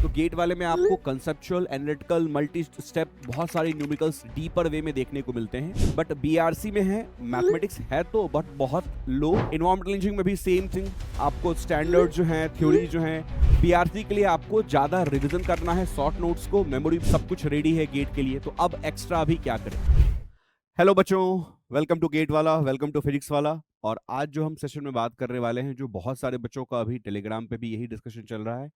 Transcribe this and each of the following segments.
तो गेट वाले में आपको कंसेप्चुअल, एनालिटिकल, मल्टी स्टेप बहुत सारे न्यूमेरिकल्स डीपर वे में देखने को मिलते हैं। बट बीआरसी में है मैथमेटिक्स है तो बट बहुत लो। एनवायरमेंटल इंजीनियरिंग में भी सेम थिंग, आपको स्टैंडर्ड जो है, थ्योरी जो है, बीआरसी के लिए आपको ज्यादा रिवीजन करना है, शॉर्ट नोट्स को, मेमोरी सब कुछ रेडी है गेट के लिए। तो अब एक्स्ट्रा अभी क्या करें। हेलो बच्चों, वेलकम टू गेट वाला, वेलकम टू फिजिक्स वाला। और आज जो हम सेशन में बात करने वाले हैं, जो बहुत सारे बच्चों का अभी टेलीग्राम पे भी यही डिस्कशन चल रहा है,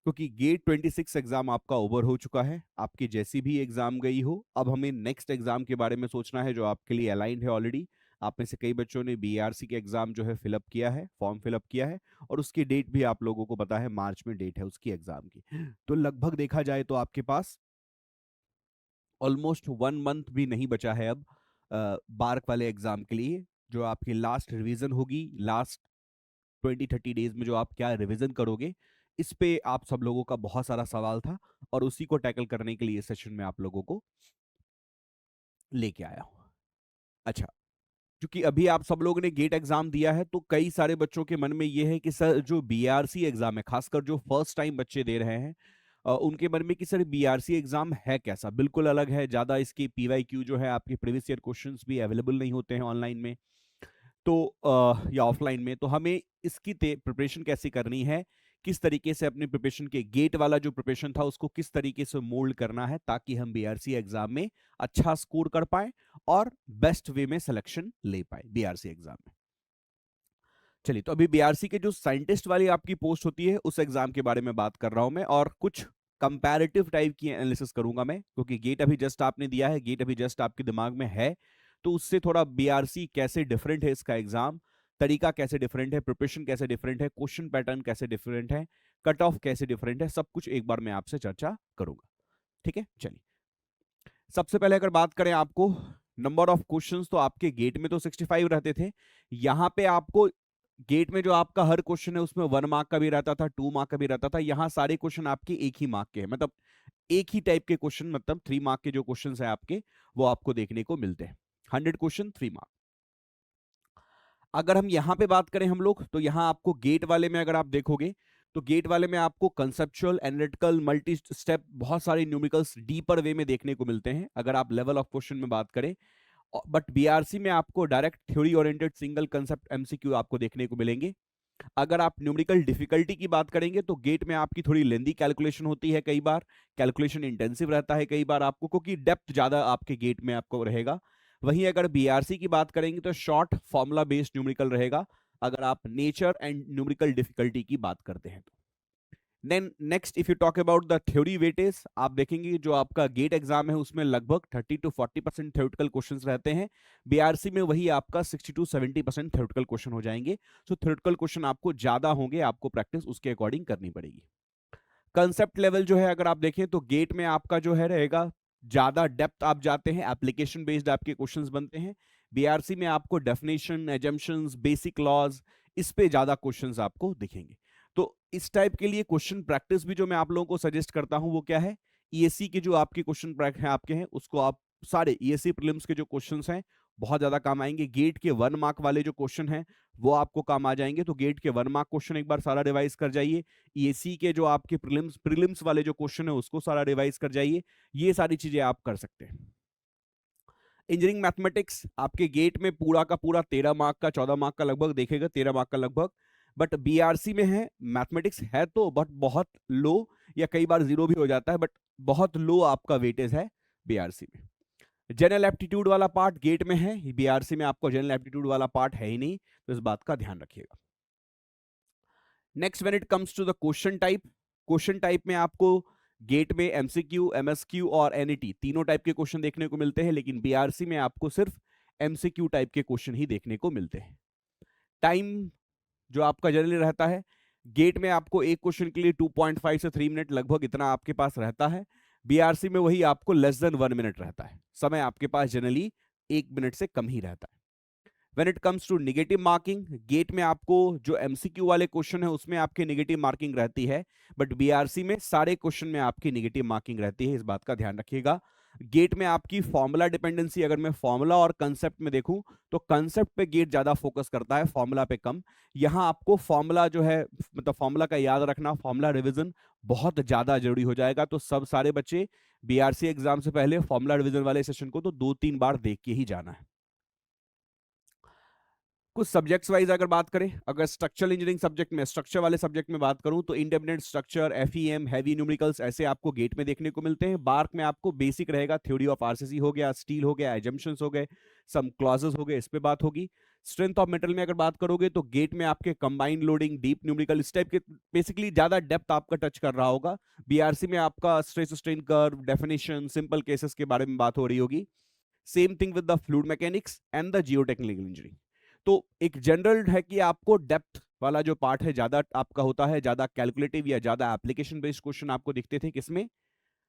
क्योंकि गेट 26 एग्जाम आपका ओवर हो चुका है। आपकी जैसी भी एग्जाम गई हो, अब हमें नेक्स्ट एग्जाम के बारे में सोचना है जो आपके लिए अलाइंड है ऑलरेडी। आप में से कई बच्चों ने बीआरसी के एग्जाम जो है फिलअप किया है, फॉर्म फिलअप किया है, और उसकी डेट भी आप लोगों को पता है, मार्च में डेट है उसकी एग्जाम की। तो लगभग देखा जाए तो आपके पास ऑलमोस्ट 1 मंथ भी नहीं बचा है अब बार्क वाले एग्जाम के लिए। जो आपकी लास्ट रिवीजन होगी, लास्ट 20-30 डेज में जो आप क्या रिवीजन करोगे, इस पे आप सब लोगों का बहुत सारा सवाल था, और उसी को टैकल करने के लिए सेशन में आप लोगों को लेके आया हूं। अच्छा, क्योंकि अभी आप सब लोगों ने गेट एग्जाम दिया है, तो कई सारे बच्चों के मन में ये है कि सर जो बीआरसी एग्जाम है, खासकर जो फर्स्ट टाइम बच्चे दे रहे हैं, उनके मन में कि सर बीआरसी एग्जाम है कैसा, बिल्कुल अलग है, ज्यादा इसकी पीवाईक्यू जो है, आपके प्रीवियस ईयर क्वेश्चंस भी अवेलेबल नहीं होते हैं ऑनलाइन में, तो या ऑफलाइन में। तो हमें इसकी प्रिपरेशन कैसे करनी है, किस तरीके से अपने प्रिपरेशन के गेट वाला जो प्रिपरेशन था उसको किस तरीके से मोल्ड करना है, ताकि हम बीआरसी एग्जाम में अच्छा स्कोर कर पाए और बेस्ट वे में सिलेक्शन ले पाए बीआरसी एग्जाम में। चलिए, तो अभी बीआरसी के जो साइंटिस्ट वाली आपकी पोस्ट होती है, उस एग्जाम के बारे में बात कर रहा हूं मैं, और कुछ कंपैरेटिव टाइप की एनालिसिस करूंगा मैं, क्योंकि गेट अभी जस्ट आपने दिया है, गेट अभी जस्ट आपके दिमाग में है, तो उससे थोड़ा बीआरसी कैसे डिफरेंट है, इसका एग्जाम तरीका कैसे डिफरेंट है, प्रिपरेशन कैसे डिफरेंट है, क्वेश्चन पैटर्न कैसे डिफरेंट है, कट ऑफ कैसे डिफरेंट है, सब कुछ एक बार मैं आपसे चर्चा करूंगा। ठीक है, चलिए। सबसे पहले अगर बात करें आपको नंबर ऑफ क्वेश्चंस, तो आपके गेट में तो 65 रहते थे। यहां पे आपको गेट में जो आपका हर क्वेश्चन है उसमें 1 मार्क का भी रहता था, 2 मार्क का भी रहता था। यहाँ सारे क्वेश्चन आपके एक ही मार्क के हैं, मतलब एक ही टाइप के क्वेश्चन, मतलब 3 मार्क के जो क्वेश्चन है आपके, वो आपको देखने को मिलते हैं। 100 क्वेश्चन 3 मार्क। अगर हम यहां पे बात करें हम लोग, तो यहां आपको गेट वाले में अगर आप देखोगे, तो गेट वाले में आपको कंसेप्चुअल, एनालिटिकल, मल्टी स्टेप बहुत सारे न्यूमेरिकल्स डीपर वे में देखने को मिलते हैं, अगर आप लेवल ऑफ क्वेश्चन में बात करें। बट बीआरसी में आपको direct theory oriented single concept MCQ आपको देखने को मिलेंगे। अगर आप न्यूमेरिकल डिफिकल्टी की बात करेंगे, तो गेट में आपकी थोड़ी लेंदी कैलकुलेशन होती है, कई बार कैलकुलेशन इंटेंसिव रहता है कई बार आपको, क्योंकि डेप्थ ज्यादा आपके गेट में आपको रहेगा। वहीं अगर बीआरसी की बात करेंगे, तो शॉर्ट फॉर्मूला बेस्ड न्यूमेरिकल रहेगा, अगर आप नेचर एंड न्यूमेरिकल डिफिकल्टी की बात करते हैं तो। Then next, if you talk about the theory weightage, आप देखेंगे जो आपका गेट एग्जाम है उसमें लगभग 30-40% थ्योरेटिकल क्वेश्चंस रहते हैं। बीआरसी में वही आपका 60-70% थ्योरेटिकल क्वेश्चन हो जाएंगे। तो थ्योरेटिकल क्वेश्चन आपको ज्यादा होंगे, आपको प्रैक्टिस उसके अकॉर्डिंग करनी पड़ेगी। कंसेप्ट लेवल जो है अगर आप देखें, तो गेट में आपका जो है रहेगा, ज्यादा डेप्थ आप जाते हैं, एप्लीकेशन बेस्ड आपके क्वेश्चंस बनते हैं। बीआरसी में आपको डेफिनेशन, एजम्पशंस, बेसिक लॉज, इस पे ज्यादा क्वेश्चंस आपको दिखेंगे। तो इस टाइप के लिए क्वेश्चन प्रैक्टिस भी जो मैं आप लोगों को सजेस्ट करता हूं, वो क्या है, ईएससी के जो आपके क्वेश्चन है आपके हैं, उसको आप सारे ईएससी प्रीलिम्स के जो क्वेश्चंस हैं बहुत ज्यादा काम आएंगे। गेट के 1 मार्क वाले जो क्वेश्चन हैं वो आपको काम आ जाएंगे, तो गेट के 1 मार्क क्वेश्चन एक बार सारा रिवाइज कर जाइए। ईएससी के जो आपके प्रीलिम्स वाले जो क्वेश्चन है उसको सारा रिवाइज कर जाइए। ये सारी चीजें आप कर सकते हैं। इंजीनियरिंग मैथमेटिक्स आपके गेट में पूरा का पूरा 13 मार्क का, 14 मार्क का लगभग देखेगा, 13 मार्क का लगभग। बट बीआरसी में है मैथमेटिक्स है तो बट बहुत लो, या कई बार 0 भी हो जाता है, बट बहुत लो आपका वेटेज है बीआरसी में। जनरल एप्टीट्यूड वाला पार्ट गेट में है, बीआरसी में आपको जनरल एप्टीट्यूड वाला पार्ट है ही नहीं, तो इस बात का ध्यान रखिएगा। Next, when it comes to the question type में आपको गेट में एमसीक्यू, एमएसक्यू और एनईटी तीनों टाइप के क्वेश्चन देखने को मिलते हैं, लेकिन बीआरसी में आपको सिर्फ एमसीक्यू टाइप के क्वेश्चन ही देखने को मिलते हैं। टाइम जो आपका जनरली रहता है, गेट में आपको एक क्वेश्चन के लिए 2.5 से 3 मिनट लगभग इतना आपके पास रहता है। बीआरसी में वही आपको लेस देन 1 मिनट रहता है, समय आपके पास जनरली 1 मिनट से कम ही रहता है। When it comes to negative marking, GATE में आपको जो एमसीक्यू वाले क्वेश्चन है उसमें आपकी नेगेटिव मार्किंग रहती है, बट बीआरसी में सारे क्वेश्चन में आपकी नेगेटिव मार्किंग रहती है, इस बात का ध्यान रखिएगा। गेट में आपकी फॉर्मूला डिपेंडेंसी, अगर मैं फॉर्मूला और कंसेप्ट में देखूं तो कंसेप्ट पे गेट ज्यादा फोकस करता है, फॉर्मूला पे कम। यहां आपको फॉर्मूला जो है, मतलब फॉर्मूला का याद रखना, फॉर्मूला रिवीजन बहुत ज्यादा जरूरी हो जाएगा। तो सब सारे बच्चे बीआरसी एग्जाम से पहले फॉर्मूला रिवीजन वाले सेशन को तो 2-3 बार देख के ही जाना है। कुछ सब्जेक्ट्स वाइज अगर बात करें, अगर स्ट्रक्चरल इंजीनियरिंग सब्जेक्ट में, स्ट्रक्चर वाले सब्जेक्ट में बात करूं तो independent structure, FEM, heavy numericals ऐसे आपको गेट में देखने को मिलते हैं। बार्क में आपको बेसिक रहेगा, थ्योरी ऑफ आरसीसी हो गया, स्टील हो गया, एजम्पशंस हो गए, सम क्लॉजेस हो गए, इस पे बात होगी। स्ट्रेंथ ऑफ मेटल में अगर बात करोगे तो गेट में आपके कंबाइंड लोडिंग, डीप न्यूमेरिकल, इस टाइप के बेसिकली ज्यादा डेप्थ आपका टच कर रहा होगा। बीआरसी में आपका stress strain curve, definition, simple cases के बारे में बात हो रही होगी। Same thing with the fluid mechanics and the geotechnical engineering. तो एक जनरल है कि आपको डेप्थ वाला जो पार्ट है ज्यादा आपका होता है, ज्यादा कैलकुलेटिव या ज्यादा एप्लीकेशन बेस्ड क्वेश्चन आपको दिखते थे किसमें,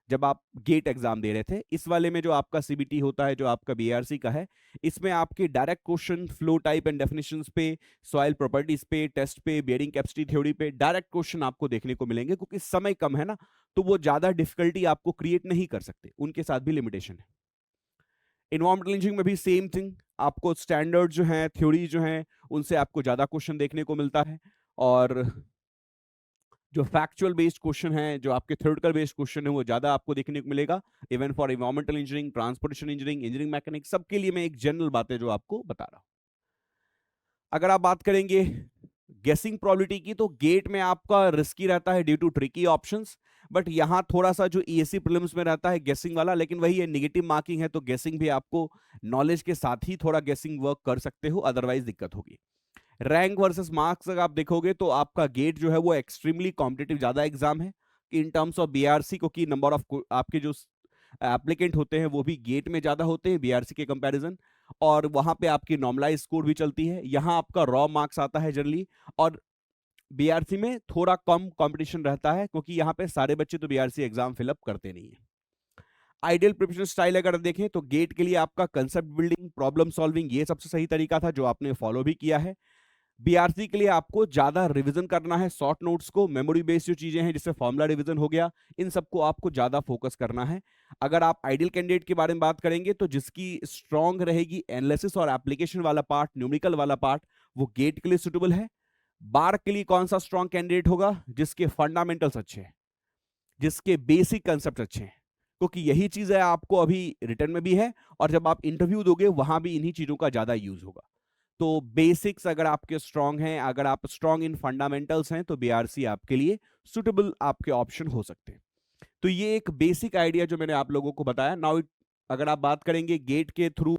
जब आप गेट एग्जाम दे रहे थे। इस वाले में जो आपका सीबीटी होता है, जो आपका बीआरसी का है, इसमें आपके direct question flow type and definitions पे, सॉइल प्रॉपर्टीज पे, टेस्ट पे, बेयरिंग कैपेसिटी थ्योरी पे डायरेक्ट क्वेश्चन आपको देखने को मिलेंगे। क्योंकि समय कम है ना, तो वो ज्यादा डिफिकल्टी आपको क्रिएट नहीं कर सकते, उनके साथ भी लिमिटेशन है। इन्वायरमेंटल इंजीनियरिंग में भी सेम थिंग, आपको स्टैंडर्ड जो है, थ्योरी जो है, उनसे आपको ज्यादा क्वेश्चन देखने को मिलता है। और जो फैक्चुअल बेस्ड क्वेश्चन है, जो आपके थ्योरेटिकल बेस्ड क्वेश्चन है, वो ज्यादा आपको देखने को मिलेगा। Even for environmental engineering, transportation engineering, engineering mechanics, सबके लिए मैं एक जनरल बात है जो आपको बता रहा हूं। अगर आप बात करेंगे गेसिंग प्रोबेबिलिटी की, तो गेट में आपका रिस्की रहता है due to tricky options, but यहां थोड़ा सा जो ईएससी प्रीलिम्स में रहता है गेसिंग वाला, लेकिन वही है, नेगेटिव मार्किंग है, तो गेसिंग भी आपको नॉलेज के साथ ही थोड़ा गेसिंग वर्क कर सकते हो, अदरवाइज दिक्कत होगी। रैंक वर्सेस मार्क्स अगर आप देखोगे तो आपका गेट जो है वो एक्सट्रीमली कॉम्पिटिटिव ज्यादा एग्जाम है इन टर्म्स ऑफ बीआरसी, क्योंकि नंबर ऑफ आपके जो एप्लीकेंट होते हैं वो भी गेट में ज्यादा होते हैं बीआरसी के कंपैरिजन। और वहां पे आपकी नॉर्मलाइज स्कोर भी चलती है, यहाँ आपका रॉ मार्क्स आता है जनरली। और बीआरसी में थोड़ा कम कंपटीशन रहता है, क्योंकि यहाँ पे सारे बच्चे तो बीआरसी एग्जाम फिलअप करते नहीं है। आइडियल प्रिपरेशन स्टाइल अगर देखें तो गेट के लिए आपका कंसेप्ट बिल्डिंग, प्रॉब्लम सॉल्विंग, ये सबसे सही तरीका था जो आपने फॉलो भी किया है। बीआरसी के लिए आपको ज्यादा रिवीजन करना है, शॉर्ट नोट्स को, मेमोरी बेस्ड जो चीजें हैं जिससे फॉर्मुला रिवीजन हो गया, इन सबको आपको ज्यादा फोकस करना है। अगर आप आइडियल कैंडिडेट के बारे में बात करेंगे तो जिसकी स्ट्रांग रहेगी एनालिसिस और एप्लीकेशन वाला पार्ट, न्यूमेरिकल वाला पार्ट, वो गेट के लिए सुटेबल है। बार के लिए कौन सा स्ट्रांग कैंडिडेट होगा? जिसके फंडामेंटल्स अच्छे हैं, जिसके बेसिक कंसेप्ट अच्छे हैं, क्योंकि यही चीज है आपको अभी रिटर्न में भी है, और जब आप इंटरव्यू दोगे वहां भी इन्हीं चीजों का ज्यादा यूज होगा। तो बेसिक्स अगर आपके स्ट्रांग हैं, अगर आप स्ट्रांग इन फंडामेंटल्स हैं, तो बीआरसी आपके लिए सुटेबल आपके ऑप्शन हो सकते हैं। तो ये एक बेसिक आइडिया जो मैंने आप लोगों को बताया। नाउ अगर आप बात करेंगे गेट के थ्रू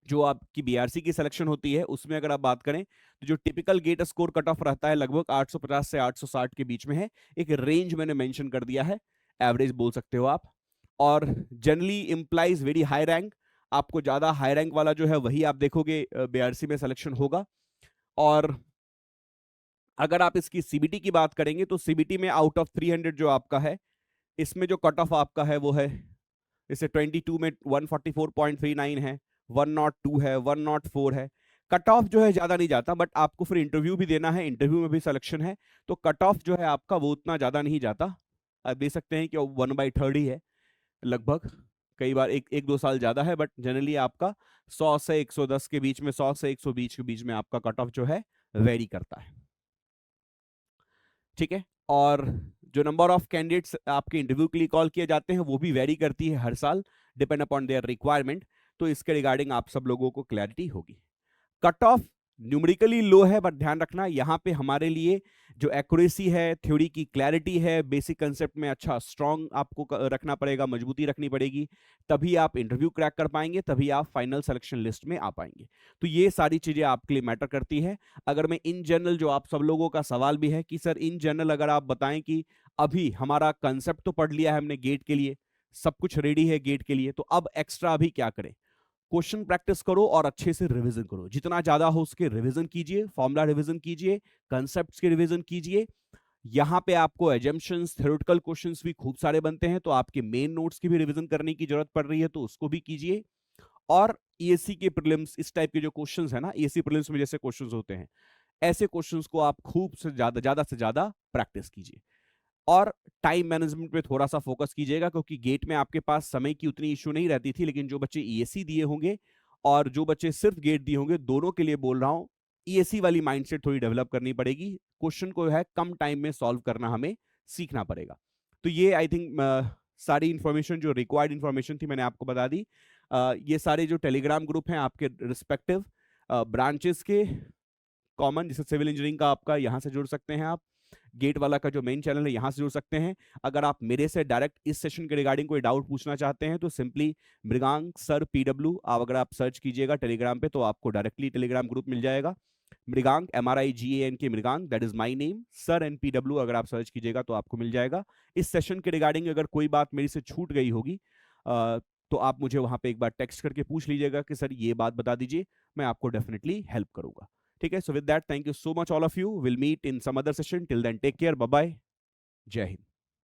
जो आपकी बीआरसी की सिलेक्शन होती है, उसमें अगर आप बात करें तो जो typical GATE score cut off रहता है लगभग 850 से 860 के बीच में है। एक रेंज मैंने मेंशन कर दिया है, एवरेज बोल सकते हो आप। और generally implies very high rank, आपको ज्यादा हाई रैंक वाला जो है वही आप देखोगे बीआरसी में सिलेक्शन होगा। और अगर आप इसकी सीबीटी की बात करेंगे तो सीबीटी में आउट ऑफ 300 जो आपका है, इसमें जो कट ऑफ आपका है वो है, इसे 22 में 144.39 है, 102 है, 104 है। कट ऑफ जो है ज्यादा नहीं जाता, बट आपको फिर इंटरव्यू भी देना है, इंटरव्यू में भी सिलेक्शन है, तो कट ऑफ जो है आपका वो उतना ज्यादा नहीं जाता। आप देख सकते हैं कि 1/3 ही है लगभग, कई बार एक एक दो साल ज्यादा है, बट जनरली आपका 100 से 110 के बीच में, 100 से 120 के बीच में आपका कट ऑफ जो है वेरी करता है। ठीक है। और जो नंबर ऑफ कैंडिडेट्स आपके इंटरव्यू के लिए कॉल किए जाते हैं वो भी वेरी करती है हर साल, डिपेंड अपॉन देयर रिक्वायरमेंट। तो इसके रिगार्डिंग आप सब लोगों को क्लैरिटी होगी। कट ऑफ न्यूमेरिकली लो है, बट ध्यान रखना यहां पे हमारे लिए जो एक्यूरेसी है, थ्योरी की क्लैरिटी है, बेसिक कंसेप्ट में अच्छा स्ट्रांग आपको रखना पड़ेगा, मजबूती रखनी पड़ेगी, तभी आप इंटरव्यू क्रैक कर पाएंगे, तभी आप फाइनल सिलेक्शन लिस्ट में आ पाएंगे। तो ये सारी चीजें आपके लिए मैटर करती है। अगर मैं इन जनरल, जो आप सब लोगों का सवाल भी है कि सर इन जनरल अगर आप बताएं कि अभी हमारा कंसेप्ट तो पढ़ लिया है हमने गेट के लिए, सब कुछ रेडी है गेट के लिए, तो अब एक्स्ट्रा अभी क्या करें? क्वेश्चन प्रैक्टिस करो और अच्छे से रिवीजन करो, जितना ज्यादा हो उसके रिवीजन कीजिए, फॉर्मूला रिवीजन कीजिए, कंसेप्ट्स के रिवीजन कीजिए। यहां पे आपको एजम्पशंस, थ्योरेटिकल क्वेश्चंस भी खूब सारे बनते हैं, तो आपके मेन नोट्स की भी रिवीजन करने की जरूरत पड़ रही है, तो उसको भी कीजिए। और ईएससी के प्रीलिम्स, इस टाइप के जो क्वेश्चंस है ना, ईएससी प्रीलिम्स में जैसे क्वेश्चंस होते हैं, ऐसे क्वेश्चंस को आप खूब से ज्यादा से ज्यादा प्रैक्टिस कीजिए। और टाइम मैनेजमेंट पे थोड़ा सा फोकस कीजिएगा, क्योंकि गेट में आपके पास समय की उतनी इश्यू नहीं रहती थी, लेकिन जो बच्चे ईएससी दिए होंगे और जो बच्चे सिर्फ गेट दिए होंगे, दोनों के लिए बोल रहा हूं, ईएससी वाली माइंडसेट थोड़ी डेवलप करनी पड़ेगी। क्वेश्चन को है कम टाइम में सॉल्व करना हमें सीखना पड़ेगा। तो ये आई थिंक सारी इंफॉर्मेशन जो रिक्वायर्ड इंफॉर्मेशन थी मैंने आपको बता दी। ये सारे जो टेलीग्राम ग्रुप हैं आपके रिस्पेक्टिव ब्रांचेस के, कॉमन जैसे सिविल इंजीनियरिंग का आपका, यहाँ से जुड़ सकते हैं आप। गेट वाला का जो मेन चैनल है यहाँ से जुड़ सकते हैं। अगर आप मेरे से डायरेक्ट इस सेशन के रिगार्डिंग कोई डाउट पूछना चाहते हैं तो सिंपली मृगांक सर पीडब्ल्यू आप अगर आप सर्च कीजिएगा टेलीग्राम पे तो आपको डायरेक्टली टेलीग्राम ग्रुप मिल जाएगा। मृगांक MRIGAN के Mrigank, that is my name, sir NPW अगर आप सर्च कीजिएगा तो आपको मिल जाएगा। इस सेशन के रिगार्डिंग अगर कोई बात मेरी से छूट गई होगी तो आप मुझे वहां पे एक बार टेक्स्ट करके पूछ लीजिएगा कि सर ये बात बता दीजिए, मैं आपको डेफिनेटली हेल्प करूंगा। ठीक है, so with that thank you so much all of you, will meet in some other session, till then take care, bye bye, जय हिंद।